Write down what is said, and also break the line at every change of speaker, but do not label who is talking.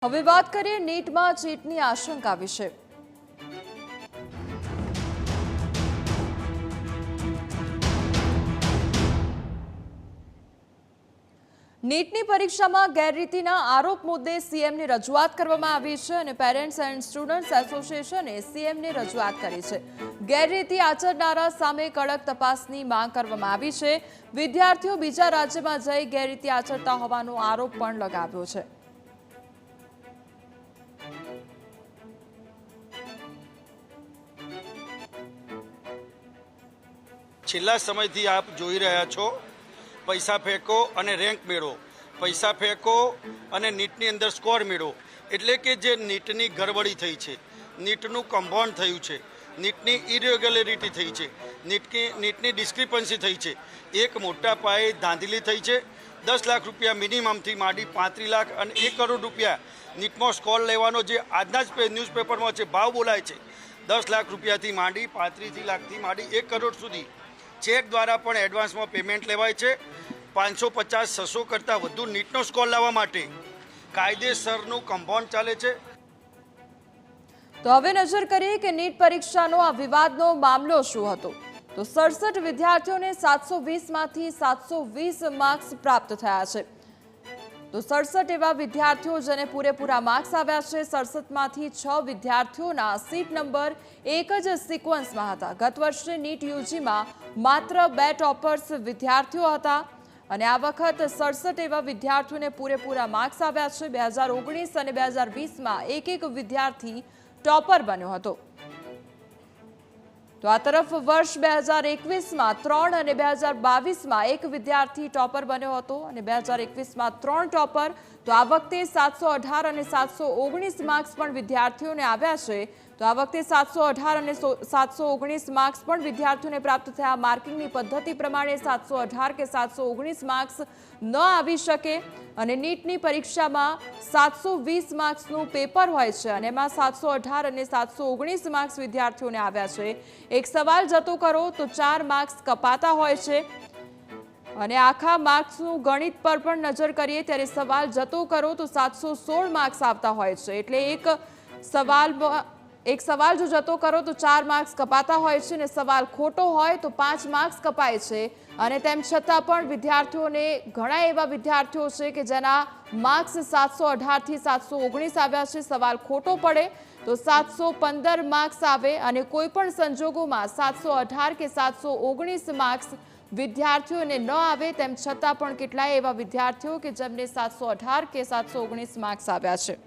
હવે વાત કરીએ નીટમાં ચીટની આશંકા વિશે। નીટની પરીક્ષામાં ગેરરીતિના આરોપ મુદ્દે સીએમને રજૂઆત કરવામાં આવી છે અને પેરેન્ટ્સ એન્ડ સ્ટુડન્ટ્સ એસોસિએશને સીએમને રજૂઆત કરી છે। ગેરરીતિ આચરનારા સામે કડક તપાસની માંગ કરવામાં આવી છે। વિદ્યાર્થીઓ બીજા રાજ્યમાં જઈ ગેરરીતિ આચરતા હોવાનો આરોપ પણ લગાવ્યો છે।
છેલ્લા સમયથી આપ જોઈ રહ્યા છો પૈસા ફેંકો અને રેન્ક મેળવો, પૈસા ફેંકો અને નીટની અંદર સ્કોર મેળવો, એટલે કે જે નીટની ગરબડી થઈ છે, નીટનું કમ્પાઉન્ડ થયું છે, નીટની ઇરેગ્યુલરિટી થઈ છે, નીટની ડિસ્ક્રિપન્સી થઈ છે, એક મોટા પાયે ધાંધલી થઈ છે। 10 લાખ રૂપિયા મિનિમમથી માંડી 35 લાખ અને 1 કરોડ રૂપિયા નીટમાં સ્કોર લેવાનો જે આજના જ ન્યૂઝપેપરમાં છે ભાવ બોલાય છે। 10 લાખ રૂપિયાથી માંડી 35 લાખથી માંડી 1 કરોડ સુધી ચેક દ્વારા પણ એડવાન્સમાં પેમેન્ટ લેવાય છે। 550-600 કરતાં વધુ નીટનો સ્કોર લાવવા માટે કાયદેસરનું કમ્પાઉન્ડ ચાલે છે।
તો હવે નજર કરીએ કે નીટ પરીક્ષાનો આ વિવાદનો મામલો શું હતો। તો 67 વિદ્યાર્થીઓને 720માંથી 720 માર્ક્સ પ્રાપ્ત થયા છે। તો 67 એવા વિદ્યાર્થીઓ જેને પૂરેપૂરા માર્ક્સ આવ્યા છે। 67માંથી 6 વિદ્યાર્થીઓના સીટ નંબર એક જ સિક્વન્સમાં હતા। ગત વર્ષે નીટ યુજીમાં માત્ર 2 ટોપર્સ વિદ્યાર્થીઓ હતા અને આ વખત 67 એવા વિદ્યાર્થીઓને પૂરેપૂરા માર્ક્સ આવ્યા છે। 2019 અને 2020માં એક વિદ્યાર્થી ટોપર બન્યો હતો। તો આ તરફ વર્ષ 2021માં 3 અને 2022માં એક વિદ્યાર્થી ટોપર બન્યો હતો અને 2021માં 3 ટોપર। તો આ વખતે 718 અને 719 માર્ક્સ પણ વિદ્યાર્થીઓને આવ્યા છે। તો આ વખતે 718 અને 719 માર્ક્સ પણ વિદ્યાર્થીઓને પ્રાપ્ત થયા। માર્કિંગની પદ્ધતિ પ્રમાણે 718 કે 719 માર્ક્સ ન આવી શકે અને નીટની પરીક્ષામાં 720 માર્ક્સનું પેપર હોય છે અને એમાં 718 અને 719 માર્ક્સ વિદ્યાર્થીઓને આવ્યા છે। એક સવાલ જતો કરો તો 4 માર્ક્સ કપાતા હોય છે અને આખા માર્ક્સનું ગણિત પર પણ નજર કરીએ ત્યારે સવાલ જતો કરો તો 716 માર્ક્સ આવતા હોય છે। એટલે એક સવાલ જો જતો કરો તો 4 માર્ક્સ કપાતા હોય છે અને સવાલ ખોટો હોય તો 5 માર્ક્સ કપાય છે અને તેમ છતાં પણ વિદ્યાર્થીઓને ઘણા એવા વિદ્યાર્થીઓ છે કે જેના માર્ક્સ 718 થી 719 આવ્યા છે। સવાલ ખોટો પડે તો 715 માર્ક્સ આવે અને કોઈ પણ સંજોગોમાં 718 કે 719 માર્ક્સ વિદ્યાર્થીઓને ન આવે તેમ છતાં પણ કેટલાય એવા વિદ્યાર્થીઓ કે જેમને 718 કે 719 માર્ક્સ આવ્યા છે।